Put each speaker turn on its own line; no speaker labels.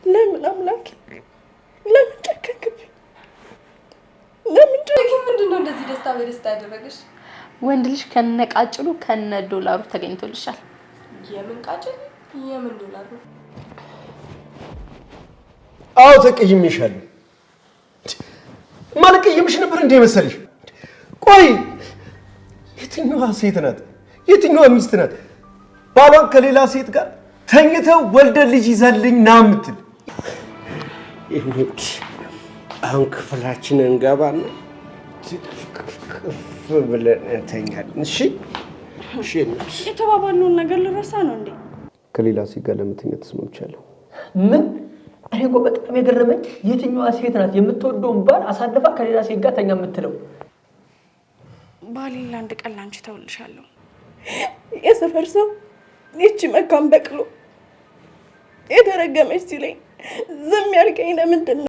ለምን አምላክ ለምን ጨከንክብኝ? ለምን
ምንድነው እንደዚህ ደስታ በደስታ ያደረገሽ?
ወንድ ልጅ ከነቃጭሉ ከነ ዶላሩ ተገኝቶልሻል።
የምን ቃጭል የምን ዶላር ነው?
አዎ ተቀይሜሻለሁ። ማልቀየምሽ ነበር እንደ መሰለሽ? ቆይ የትኛዋ ሴት ናት? የትኛዋ ሚስት ናት ባሏን ከሌላ ሴት ጋር ተኝተው ወልደ ልጅ ይዛልኝ ና የምትል?
ይሁት አሁን ክፍላችን እንገባና ከፍ ብለን እንተኛለን። እሺ እሺ።
የተባባልነውን ነገር ልረሳ ነው እንዴ?
ከሌላ ሴት ጋር ለመተኛት ተስማምቻለሁ።
ምን? እኔ እኮ በጣም የገረመኝ የትኛዋ ሴት ናት የምትወደውን ባል አሳልፋ ከሌላ ሴት ጋር ተኛ የምትለው?
ባሌን ለአንድ ቀን ላንቺ ተውልሻለሁ። የሰፈር ሰው ይቺ መካም በቅሎ የተረገመች ሲለኝ ዝም ያልከኝ ለምንድን ነው?